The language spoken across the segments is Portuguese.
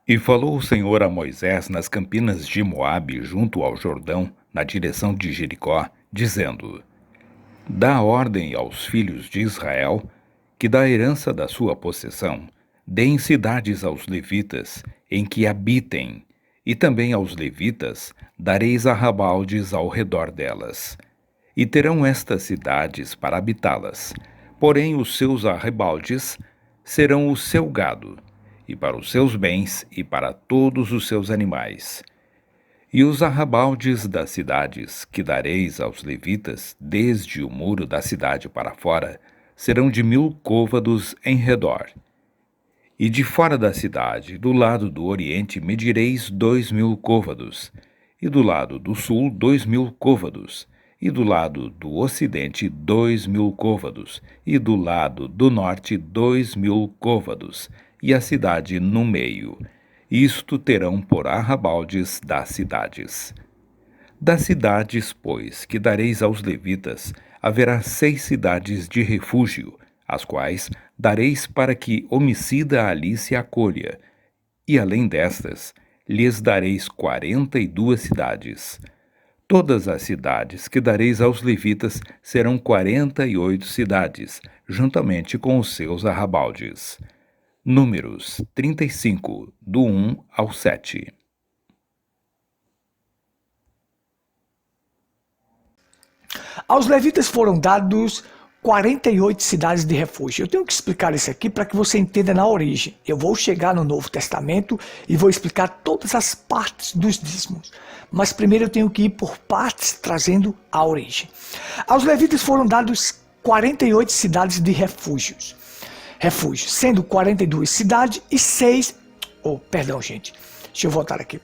E falou o Senhor a Moisés nas campinas de Moabe, junto ao Jordão, na direção de Jericó, dizendo: Dá ordem aos filhos de Israel que da herança da sua possessão deem cidades aos levitas, em que habitem, e também aos levitas dareis arrabaldes ao redor delas. E terão estas cidades para habitá-las, porém os seus arrabaldes serão o seu gado, e para os seus bens e para todos os seus animais. E os arrabaldes das cidades que dareis aos levitas, desde o muro da cidade para fora, serão de 1000 côvados em redor. E de fora da cidade, do lado do oriente, medireis 2000 côvados, e do lado do sul 2000 côvados, e do lado do ocidente 2000 côvados, e do lado do norte 2000 côvados, e a cidade no meio. Isto terão por arrabaldes das cidades. Das cidades, pois, que dareis aos levitas, haverá 6 cidades de refúgio, as quais dareis para que homicida ali se acolha, e além destas, lhes dareis 42 cidades. Todas as cidades que dareis aos levitas serão 48 cidades, juntamente com os seus arrabaldes. Números 35, do 1 ao 7. Aos levitas foram dados 48 cidades de refúgio. Eu tenho que explicar isso aqui para que você entenda na origem. Eu vou chegar no Novo Testamento e vou explicar todas as partes dos dízimos. Mas primeiro eu tenho que ir por partes, trazendo a origem. Aos levitas foram dados 48 cidades de refúgios, sendo 42 cidades e 6... perdão, gente. Deixa eu voltar aqui.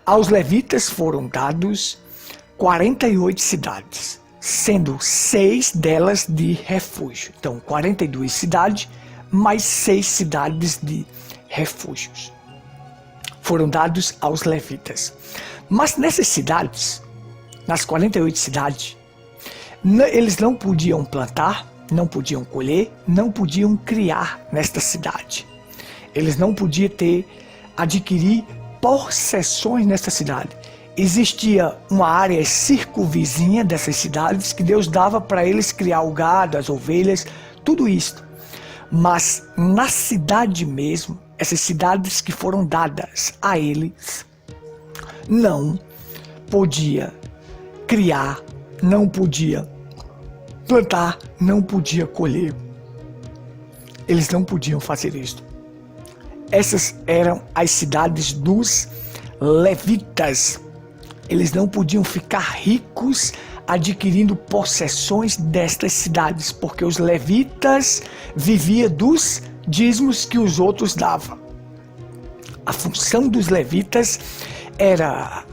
Aos levitas foram dados 48 cidades, sendo 6 delas de refúgio. Então, 42 cidades, mais 6 cidades de refúgios foram dados aos levitas. Mas nessas cidades, nas 48 cidades, eles não podiam plantar, não podiam colher, não podiam criar nesta cidade. Eles não podiam adquirir possessões nesta cidade. Existia uma área circunvizinha dessas cidades que Deus dava para eles criar o gado, as ovelhas, tudo isso. Mas na cidade mesmo, essas cidades que foram dadas a eles, não podia criar, não podia plantar, não podia colher. Eles não podiam fazer isso. Essas eram as cidades dos levitas. Eles não podiam ficar ricos adquirindo possessões destas cidades, porque os levitas viviam dos dízimos que os outros davam. A função dos levitas era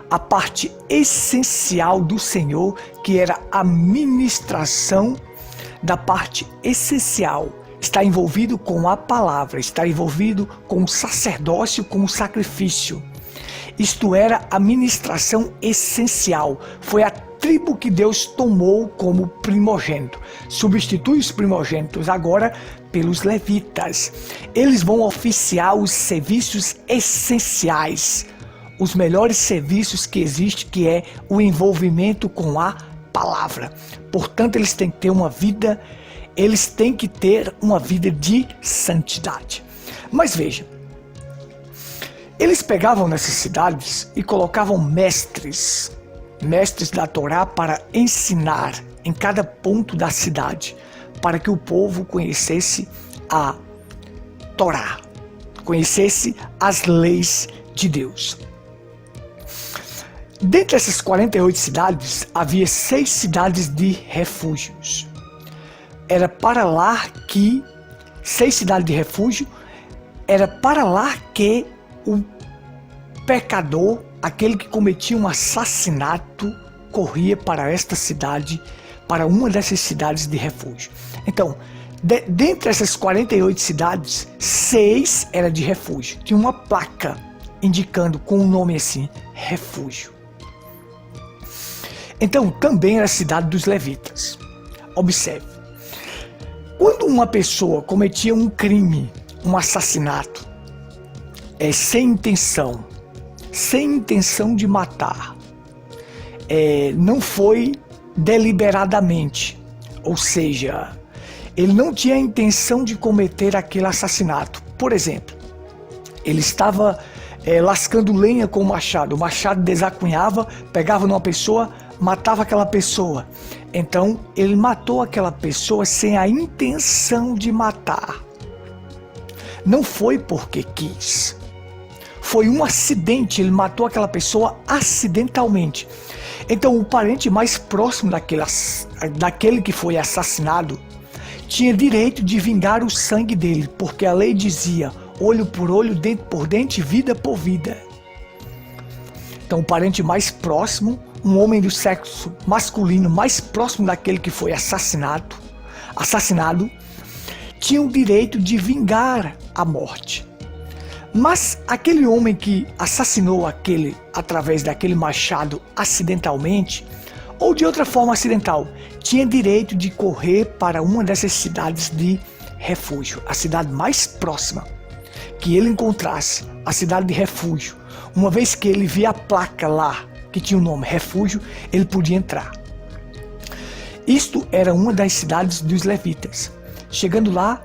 a parte essencial do Senhor, que era a ministração da parte essencial. Está envolvido com a palavra, está envolvido com o sacerdócio, com o sacrifício. Isto era a ministração essencial. Foi a tribo que Deus tomou como primogênito. Substitui os primogênitos agora pelos levitas. Eles vão oficiar os serviços essenciais, os melhores serviços que existem, que é o envolvimento com a palavra. Portanto, eles têm que ter uma vida de santidade. Mas veja, eles pegavam nessas cidades e colocavam mestres da Torá para ensinar em cada ponto da cidade, para que o povo conhecesse a Torá, conhecesse as leis de Deus. Dentre essas 48 cidades, havia 6 cidades de refúgios. Era para lá que 6 cidades de refúgio, era para lá que o pecador, aquele que cometia um assassinato, corria para esta cidade, para uma dessas cidades de refúgio. Então, dentre essas 48 cidades, 6 era de refúgio. Tinha uma placa indicando com um nome assim, refúgio. Então, também era a cidade dos levitas. Observe, quando uma pessoa cometia um crime, um assassinato, sem intenção de matar. Não foi deliberadamente, ou seja, ele não tinha a intenção de cometer aquele assassinato. Por exemplo, ele estava lascando lenha com o machado desacunhava, pegava numa pessoa, matava aquela pessoa. Então ele matou aquela pessoa sem a intenção de matar. Não foi porque quis. Foi um acidente, ele matou aquela pessoa acidentalmente. Então o parente mais próximo daquele que foi assassinado tinha direito de vingar o sangue dele, porque a lei dizia olho por olho, dente por dente, vida por vida. Então o parente mais próximo, um homem do sexo masculino mais próximo daquele que foi assassinado, tinha o direito de vingar a morte. Mas aquele homem que assassinou aquele através daquele machado acidentalmente, ou de outra forma acidental, tinha direito de correr para uma dessas cidades de refúgio, a cidade mais próxima que ele encontrasse, a cidade de refúgio. Uma vez que ele via a placa lá, que tinha o nome refúgio, ele podia entrar. Isto era uma das cidades dos levitas. Chegando lá,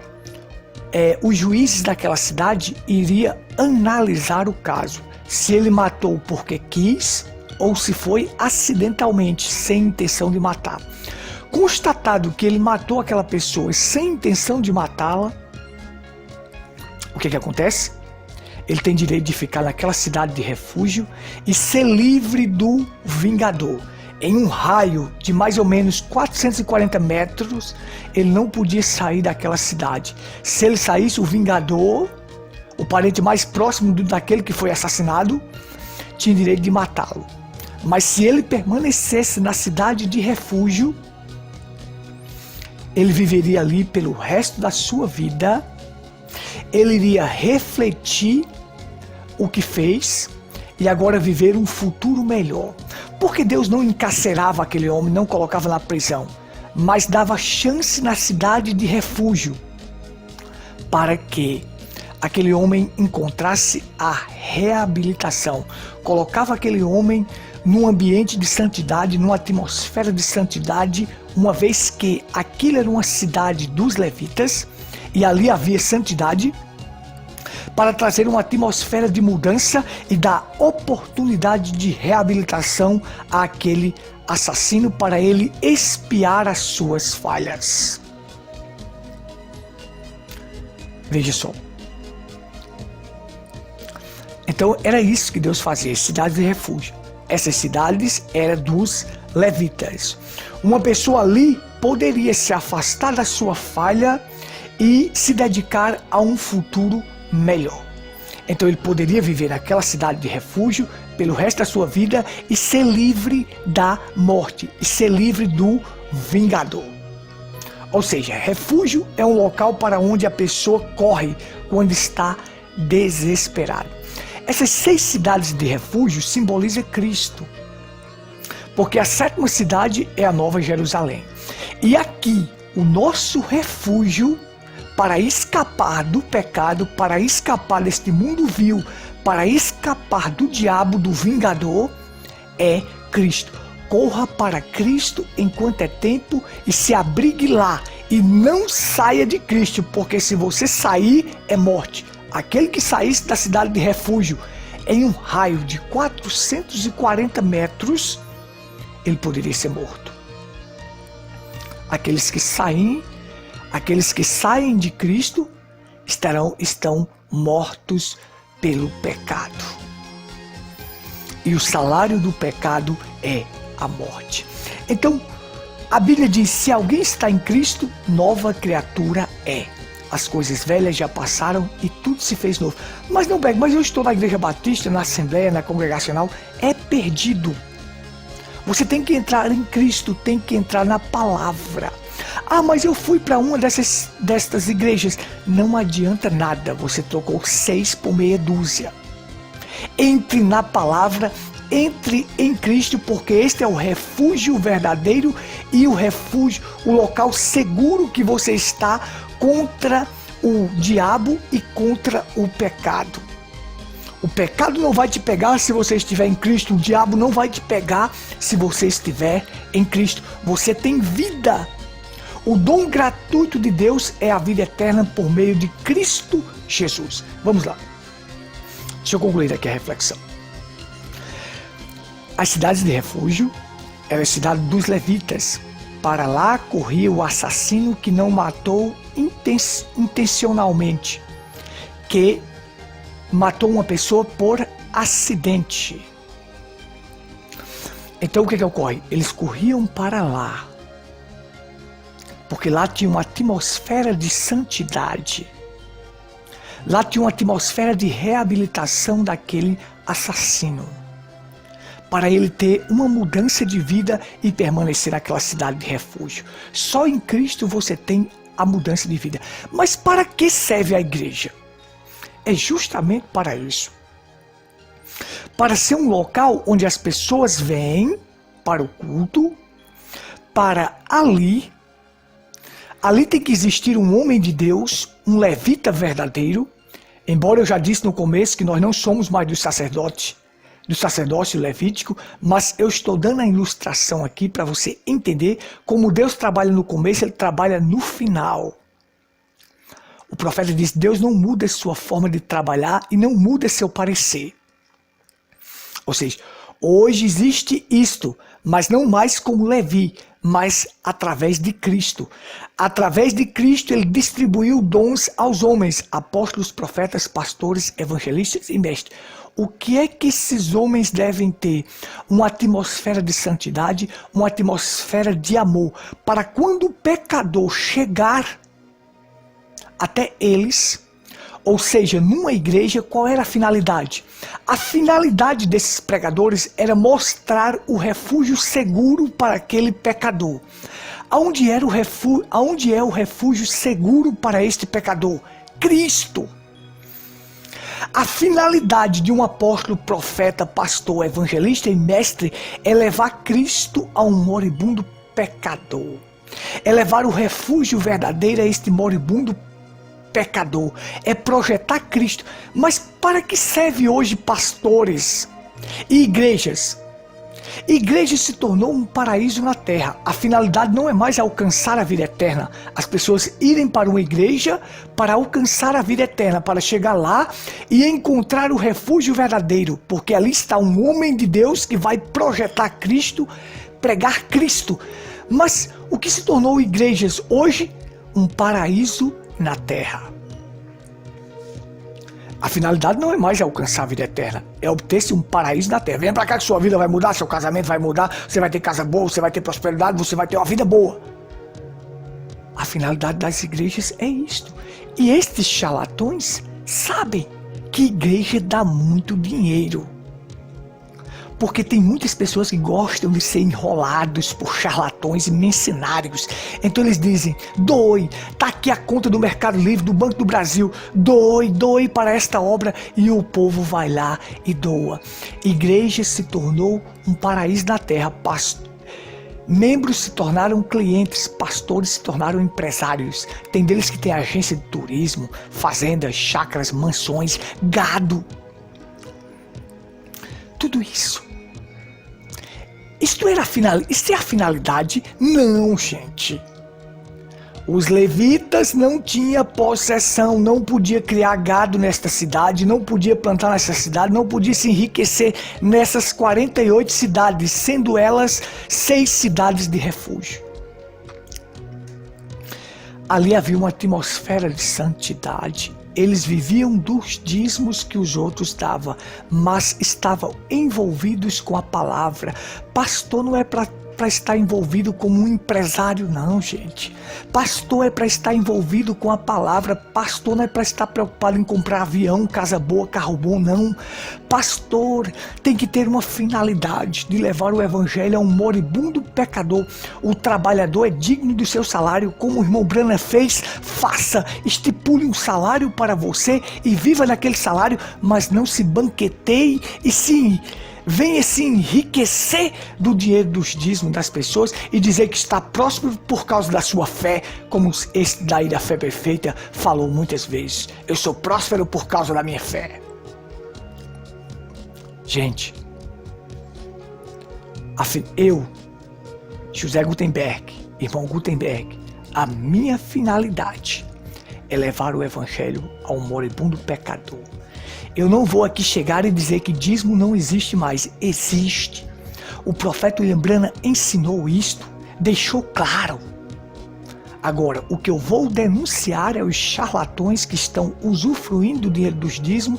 os juízes daquela cidade iriam analisar o caso, se ele matou porque quis ou se foi acidentalmente, sem intenção de matar. Constatado que ele matou aquela pessoa sem intenção de matá-la, o que acontece? Ele tem direito de ficar naquela cidade de refúgio e ser livre do vingador. Em um raio de mais ou menos 440 metros, ele não podia sair daquela cidade. Se ele saísse, o vingador, o parente mais próximo daquele que foi assassinado, tinha direito de matá-lo. Mas se ele permanecesse na cidade de refúgio, ele viveria ali pelo resto da sua vida. Ele iria refletir o que fez e agora viver um futuro melhor. Porque Deus não encarcerava aquele homem, não colocava na prisão, mas dava chance na cidade de refúgio para que aquele homem encontrasse a reabilitação. Colocava aquele homem num ambiente de santidade, numa atmosfera de santidade, uma vez que aquilo era uma cidade dos levitas e ali havia santidade, para trazer uma atmosfera de mudança e dar oportunidade de reabilitação àquele assassino para ele expiar as suas falhas. Veja só. Então era isso que Deus fazia, cidades de refúgio. Essas cidades eram dos levitas. Uma pessoa ali poderia se afastar da sua falha e se dedicar a um futuro melhor. Então ele poderia viver naquela cidade de refúgio pelo resto da sua vida e ser livre da morte, e ser livre do vingador. Ou seja, refúgio é um local para onde a pessoa corre quando está desesperada. Essas 6 cidades de refúgio simbolizam Cristo, porque a 7ª cidade é a Nova Jerusalém. E aqui, o nosso refúgio para escapar do pecado, para escapar deste mundo vil, para escapar do diabo, do vingador, é Cristo. Corra para Cristo enquanto é tempo e se abrigue lá e não saia de Cristo, porque se você sair é morte. Aquele que saísse da cidade de refúgio em um raio de 440 metros, ele poderia ser morto. Aqueles que saem de Cristo estão mortos pelo pecado. E o salário do pecado é a morte. Então, a Bíblia diz, se alguém está em Cristo, nova criatura é. As coisas velhas já passaram e tudo se fez novo. Mas não, Beck, mas eu estou na igreja batista, na assembleia, na congregacional. É perdido. Você tem que entrar em Cristo, tem que entrar na palavra. Ah, mas eu fui para uma destas igrejas. Não adianta nada, você trocou 6 por meia dúzia. Entre na palavra, entre em Cristo, porque este é o refúgio verdadeiro e o refúgio, o local seguro que você está contra o diabo e contra o pecado. O pecado não vai te pegar se você estiver em Cristo. O diabo não vai te pegar se você estiver em Cristo. Você tem vida. O dom gratuito de Deus é a vida eterna por meio de Cristo Jesus. Vamos lá. Deixa eu concluir aqui a reflexão. As cidades de refúgio eram a cidade dos levitas. Para lá corria o assassino que não matou intencionalmente, que matou uma pessoa por acidente. Então o que ocorre? Eles corriam para lá, porque lá tinha uma atmosfera de santidade. Lá tinha uma atmosfera de reabilitação daquele assassino, para ele ter uma mudança de vida e permanecer naquela cidade de refúgio. Só em Cristo você tem a mudança de vida. Mas para que serve a igreja? É justamente para isso. Para ser um local onde as pessoas vêm para o culto, para ali tem que existir um homem de Deus, um levita verdadeiro, embora eu já disse no começo que nós não somos mais do sacerdócio levítico, mas eu estou dando a ilustração aqui para você entender como Deus trabalha no começo, ele trabalha no final. O profeta diz: Deus não muda sua forma de trabalhar e não muda seu parecer. Ou seja, hoje existe isto, mas não mais como Levi, mas através de Cristo. Através de Cristo ele distribuiu dons aos homens, apóstolos, profetas, pastores, evangelistas e mestres. O que é que esses homens devem ter? Uma atmosfera de santidade, uma atmosfera de amor, para quando o pecador chegar até eles, ou seja, numa igreja, qual era a finalidade? A finalidade desses pregadores era mostrar o refúgio seguro para aquele pecador. Aonde é o refúgio seguro para este pecador? Cristo. A finalidade de um apóstolo, profeta, pastor, evangelista e mestre é levar Cristo a um moribundo pecador. É levar o refúgio verdadeiro a este moribundo pecador. É projetar Cristo. Mas para que serve hoje pastores e igrejas? Igreja se tornou um paraíso na terra. A finalidade não é mais alcançar a vida eterna. As pessoas irem para uma igreja para alcançar a vida eterna, para chegar lá e encontrar o refúgio verdadeiro, porque ali está um homem de Deus que vai projetar Cristo, pregar Cristo. Mas o que se tornou igrejas hoje? Um paraíso na terra. A finalidade não é mais alcançar a vida eterna, é obter-se um paraíso na terra. Venha para cá que sua vida vai mudar, seu casamento vai mudar, você vai ter casa boa, você vai ter prosperidade, você vai ter uma vida boa. A finalidade das igrejas é isto. E estes charlatões sabem que igreja dá muito dinheiro. Porque tem muitas pessoas que gostam de ser enrolados por charlatões e mercenários. Então eles dizem: doe, tá aqui a conta do Mercado Livre, do Banco do Brasil, doe para esta obra, e o povo vai lá e doa. Igreja se tornou um paraíso na terra. Membros se tornaram clientes, pastores se tornaram empresários. Tem deles que tem agência de turismo, fazendas, chácaras, mansões, gado. Tudo isso. Isto é a finalidade? Não, gente. Os levitas não tinham possessão, não podia criar gado nesta cidade, não podia plantar nessa cidade, não podia se enriquecer nessas 48 cidades, sendo elas 6 cidades de refúgio. Ali havia uma atmosfera de santidade. Eles viviam dos dízimos que os outros davam, mas estavam envolvidos com a palavra. Pastor não é para estar envolvido como um empresário, não, gente. Pastor é para estar envolvido com a palavra. Pastor não é para estar preocupado em comprar avião, casa boa, carro bom, não. Pastor tem que ter uma finalidade de levar o evangelho a um moribundo pecador. O trabalhador é digno do seu salário, como o irmão Brana fez. Faça, estipule um salário para você e viva naquele salário, mas não se banqueteie e sim, venha se enriquecer do dinheiro dos dízimos das pessoas e dizer que está próspero por causa da sua fé, como esse daí da Fé Perfeita falou muitas vezes. Eu sou próspero por causa da minha fé. Gente, eu, José Gutenberg, irmão Gutenberg, a minha finalidade é levar o evangelho ao moribundo pecador. Eu não vou aqui chegar e dizer que dízimo não existe mais. Existe. O profeta William Branham ensinou isto, deixou claro. Agora, o que eu vou denunciar é os charlatões que estão usufruindo do dinheiro dos dízimos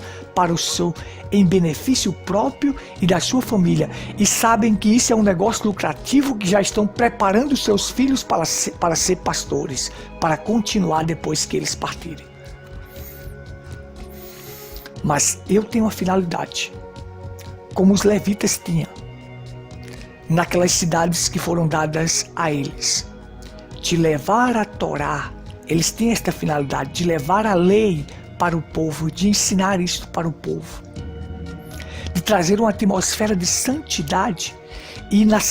em benefício próprio e da sua família. E sabem que isso é um negócio lucrativo, que já estão preparando seus filhos para ser pastores, para continuar depois que eles partirem. Mas eu tenho uma finalidade, como os levitas tinham, naquelas cidades que foram dadas a eles, de levar a Torá. Eles têm esta finalidade de levar a lei para o povo, de ensinar isso para o povo, de trazer uma atmosfera de santidade e nas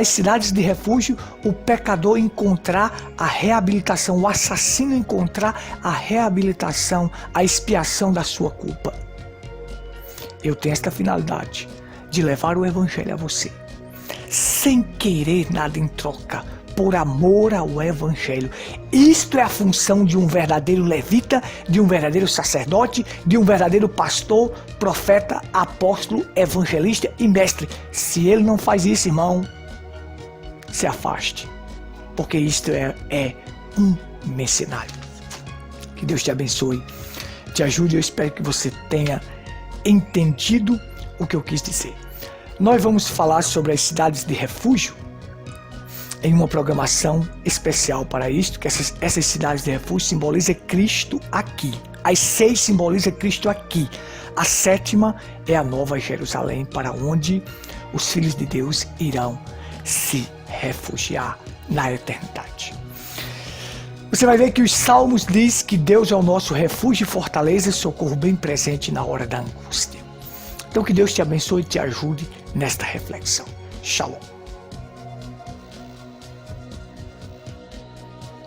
cidades de refúgio o pecador encontrar a reabilitação, o assassino encontrar a reabilitação, a expiação da sua culpa. Eu tenho esta finalidade de levar o evangelho a você, sem querer nada em troca, por amor ao evangelho. Isto é a função de um verdadeiro levita, de um verdadeiro sacerdote, de um verdadeiro pastor, profeta, apóstolo, evangelista e mestre. Se ele não faz isso, irmão, se afaste, porque isto é um mercenário. Que Deus te abençoe, te ajude. Eu espero que você tenha entendido o que eu quis dizer. Nós vamos falar sobre as cidades de refúgio em uma programação especial para isto, que essas cidades de refúgio simbolizam Cristo aqui. As 6 simbolizam Cristo aqui. A 7ª é a Nova Jerusalém, para onde os filhos de Deus irão se refugiar na eternidade. Você vai ver que os Salmos diz que Deus é o nosso refúgio e fortaleza, socorro bem presente na hora da angústia. Então que Deus te abençoe e te ajude nesta reflexão. Shalom.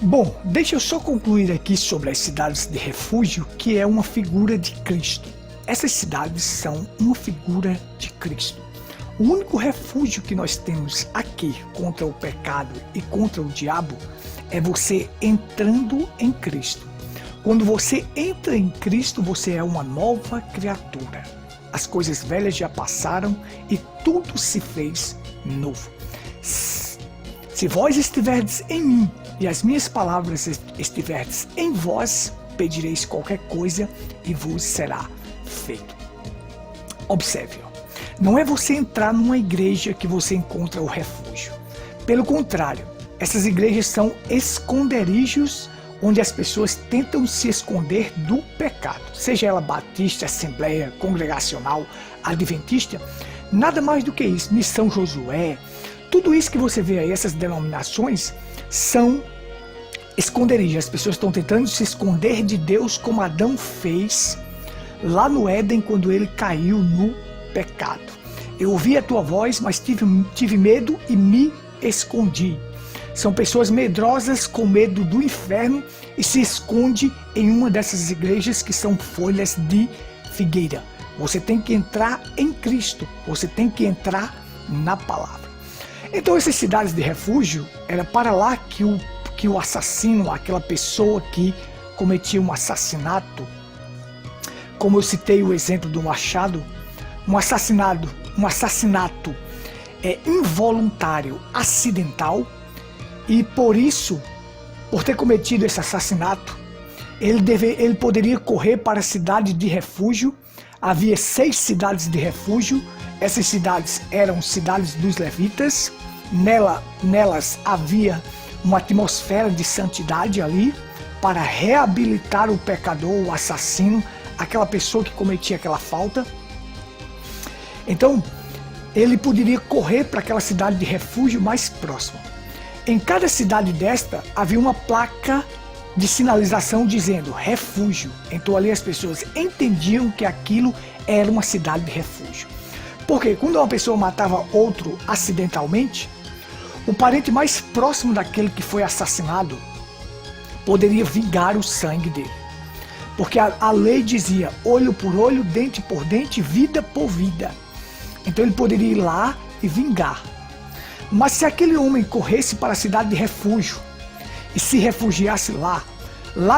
Bom, deixa eu só concluir aqui sobre as cidades de refúgio, que é uma figura de Cristo. Essas cidades são uma figura de Cristo. O único refúgio que nós temos aqui contra o pecado e contra o diabo é você entrando em Cristo. Quando você entra em Cristo, você é uma nova criatura. As coisas velhas já passaram e tudo se fez novo. Se vós estiverdes em mim e as minhas palavras estiverdes em vós, pedireis qualquer coisa e vos será feito. Observe, não é você entrar numa igreja que você encontra o refúgio. Pelo contrário, essas igrejas são esconderijos onde as pessoas tentam se esconder do pecado. Seja ela batista, assembleia, congregacional, adventista, nada mais do que isso. Missão Josué, tudo isso que você vê aí, essas denominações, são esconderijos. As pessoas estão tentando se esconder de Deus, como Adão fez lá no Éden, quando ele caiu no pecado. Eu ouvi a tua voz, mas tive medo e me escondi. São pessoas medrosas com medo do inferno e se esconde em uma dessas igrejas que são folhas de figueira. Você tem que entrar em Cristo, você tem que entrar na palavra. Então essas cidades de refúgio, era para lá que o assassino, aquela pessoa que cometia um assassinato, como eu citei o exemplo do Machado, um assassinato é involuntário, acidental, e por isso, por ter cometido esse assassinato, ele poderia correr para a cidade de refúgio. Havia 6 cidades de refúgio. Essas cidades eram cidades dos levitas. Nelas havia uma atmosfera de santidade ali para reabilitar o pecador, o assassino, aquela pessoa que cometia aquela falta. Então, ele poderia correr para aquela cidade de refúgio mais próxima. Em cada cidade desta havia uma placa de sinalização dizendo refúgio. Então ali as pessoas entendiam que aquilo era uma cidade de refúgio. Porque quando uma pessoa matava outro acidentalmente, o parente mais próximo daquele que foi assassinado poderia vingar o sangue dele. Porque a lei dizia olho por olho, dente por dente, vida por vida. Então ele poderia ir lá e vingar. Mas se aquele homem corresse para a cidade de refúgio e se refugiasse lá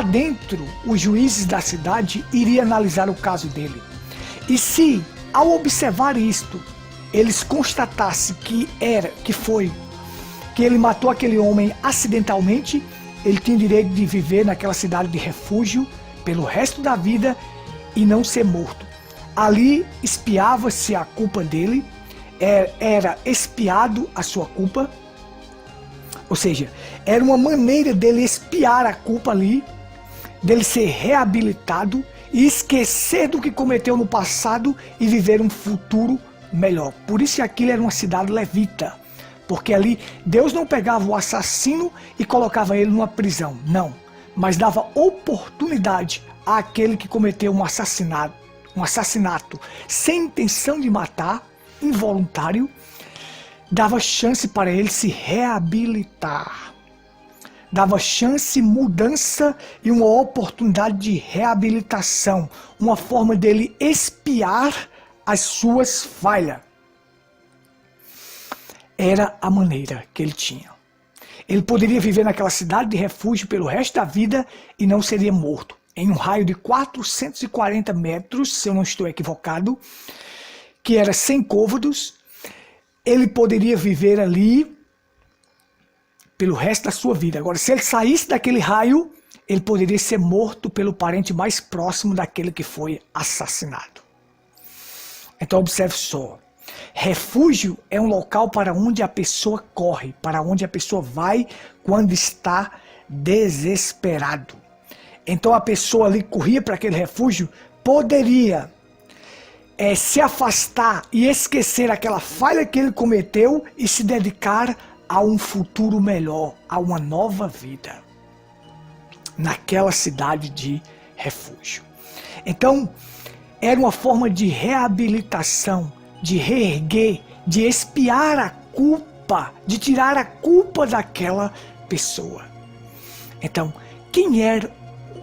dentro os juízes da cidade iriam analisar o caso dele. E se, ao observar isto, eles constatassem que ele matou aquele homem acidentalmente, ele tinha direito de viver naquela cidade de refúgio pelo resto da vida e não ser morto. Ali espiava-se a culpa dele, era expiado a sua culpa, ou seja, era uma maneira dele expiar a culpa ali, dele ser reabilitado e esquecer do que cometeu no passado e viver um futuro melhor. Por isso que aquilo era uma cidade levita, porque ali Deus não pegava o assassino e colocava ele numa prisão, não, mas dava oportunidade àquele que cometeu um assassinato sem intenção de matar, involuntário, dava chance para ele se reabilitar. Dava chance, mudança e uma oportunidade de reabilitação. Uma forma dele expiar as suas falhas. Era a maneira que ele tinha. Ele poderia viver naquela cidade de refúgio pelo resto da vida e não seria morto. Em um raio de 440 metros, se eu não estou equivocado, que era 100 côvados, ele poderia viver ali pelo resto da sua vida. Agora, se ele saísse daquele raio, ele poderia ser morto pelo parente mais próximo daquele que foi assassinado. Então, observe só. Refúgio é um local para onde a pessoa corre, para onde a pessoa vai quando está desesperado. Então, a pessoa ali corria para aquele refúgio, poderia se afastar e esquecer aquela falha que ele cometeu e se dedicar a um futuro melhor, a uma nova vida naquela cidade de refúgio. Então, era uma forma de reabilitação, de reerguer, de expiar a culpa, de tirar a culpa daquela pessoa. Então,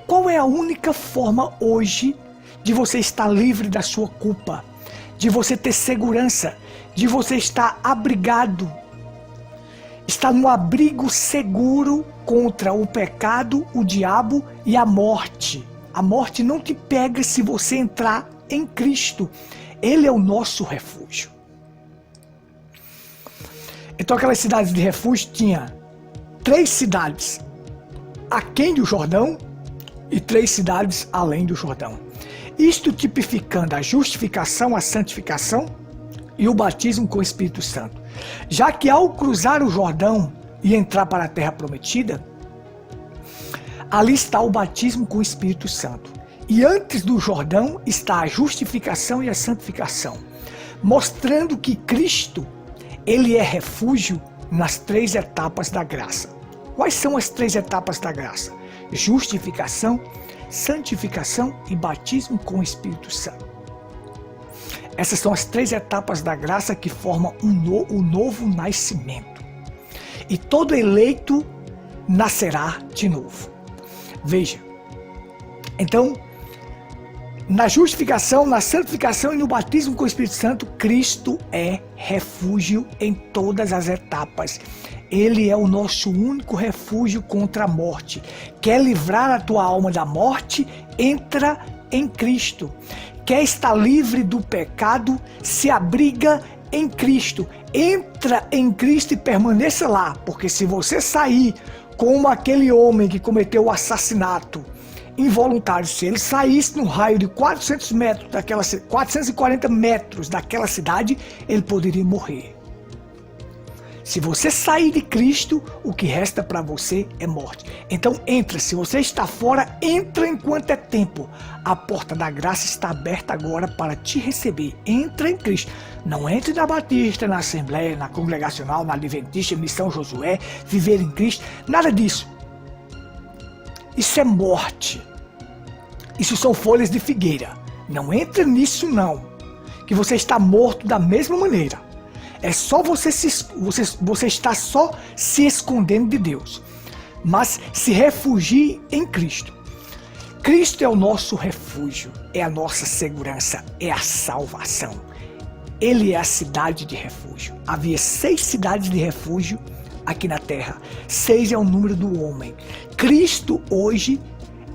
qual é a única forma hoje de você estar livre da sua culpa, de você ter segurança, de você estar abrigado, estar num abrigo seguro contra o pecado, o diabo e a morte. A morte não te pega se você entrar em Cristo. Ele é o nosso refúgio. Então aquelas cidades de refúgio tinha 3 cidades aquém do Jordão e 3 cidades além do Jordão. Isto tipificando a justificação, a santificação e o batismo com o Espírito Santo. Já que ao cruzar o Jordão e entrar para a terra prometida, ali está o batismo com o Espírito Santo. E antes do Jordão está a justificação e a santificação, mostrando que Cristo, ele é refúgio nas 3 etapas da graça. Quais são as 3 etapas da graça? Justificação, santificação e batismo com o Espírito Santo. Essas são as 3 etapas da graça que formam o novo nascimento. E todo eleito nascerá de novo. Veja, então, na justificação, na santificação e no batismo com o Espírito Santo, Cristo é refúgio em todas as etapas. Ele é o nosso único refúgio contra a morte. Quer livrar a tua alma da morte? Entra em Cristo. Quer estar livre do pecado? Se abriga em Cristo. Entra em Cristo e permaneça lá. Porque se você sair como aquele homem que cometeu o assassinato involuntário, se ele saísse no raio de 440 metros daquela cidade, ele poderia morrer. Se você sair de Cristo, o que resta para você é morte. Então entra, se você está fora, entra enquanto é tempo. A porta da graça está aberta agora para te receber. Entra em Cristo. Não entre na Batista, na Assembleia, na Congregacional, na Adventista, Missão Josué, viver em Cristo, nada disso. Isso é morte. Isso são folhas de figueira. Não entra nisso não, que você está morto da mesma maneira. É só você está só se escondendo de Deus. Mas se refugie em Cristo. Cristo é o nosso refúgio, é a nossa segurança, é a salvação. Ele é a cidade de refúgio. Havia 6 cidades de refúgio aqui na terra. 6 é o número do homem. Cristo hoje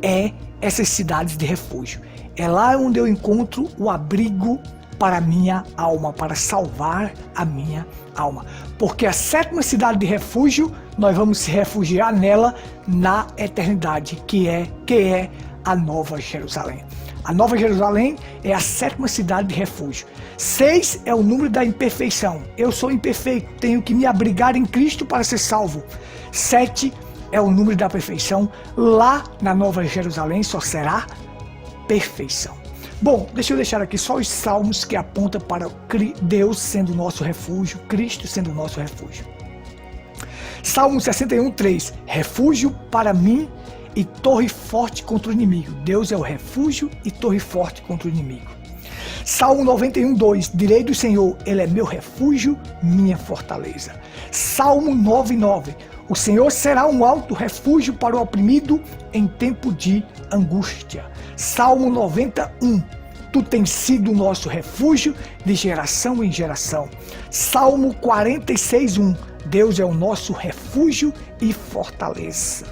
é essas cidades de refúgio. É lá onde eu encontro o abrigo para a minha alma, para salvar a minha alma. Porque a 7ª cidade de refúgio, nós vamos se refugiar nela na eternidade, que é a Nova Jerusalém. A Nova Jerusalém é a 7ª cidade de refúgio. 6 é o número da imperfeição. Eu sou imperfeito, tenho que me abrigar em Cristo para ser salvo. 7 é o número da perfeição. Lá na Nova Jerusalém só será perfeição. Bom, deixa eu deixar aqui só os salmos que apontam para Deus sendo o nosso refúgio, Cristo sendo o nosso refúgio. Salmo 61:3. Refúgio para mim e torre forte contra o inimigo. Deus é o refúgio e torre forte contra o inimigo. Salmo 91:2. Direi do Senhor, Ele é meu refúgio, minha fortaleza. Salmo 9:9. O Senhor será um alto refúgio para o oprimido em tempo de angústia. Salmo 91. Tu tens sido o nosso refúgio de geração em geração. Salmo 46:1. Deus é o nosso refúgio e fortaleza.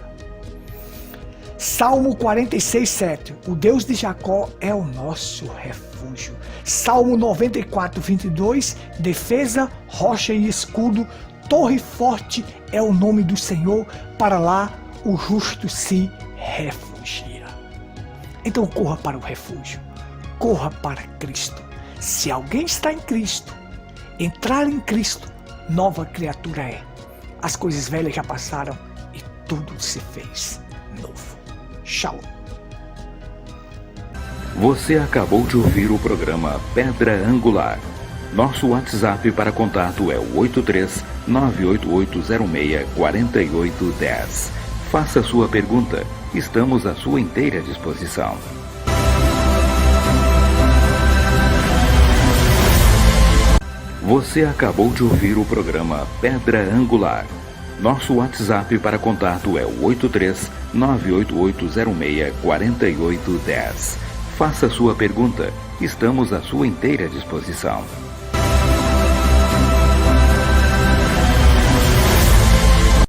Salmo 46:7. O Deus de Jacó é o nosso refúgio. Salmo 94:22. Defesa, rocha e escudo, torre forte é o nome do Senhor, para lá o justo se refugia. Então corra para o refúgio, corra para Cristo. Se alguém está em Cristo, entrar em Cristo, nova criatura é. As coisas velhas já passaram e tudo se fez novo. Shalom. Você acabou de ouvir o programa Pedra Angular. Nosso WhatsApp para contato é o 83-98806-4810. Faça sua pergunta, estamos à sua inteira disposição. Você acabou de ouvir o programa Pedra Angular. Nosso WhatsApp para contato é o 83-98806-4810. Faça sua pergunta, estamos à sua inteira disposição.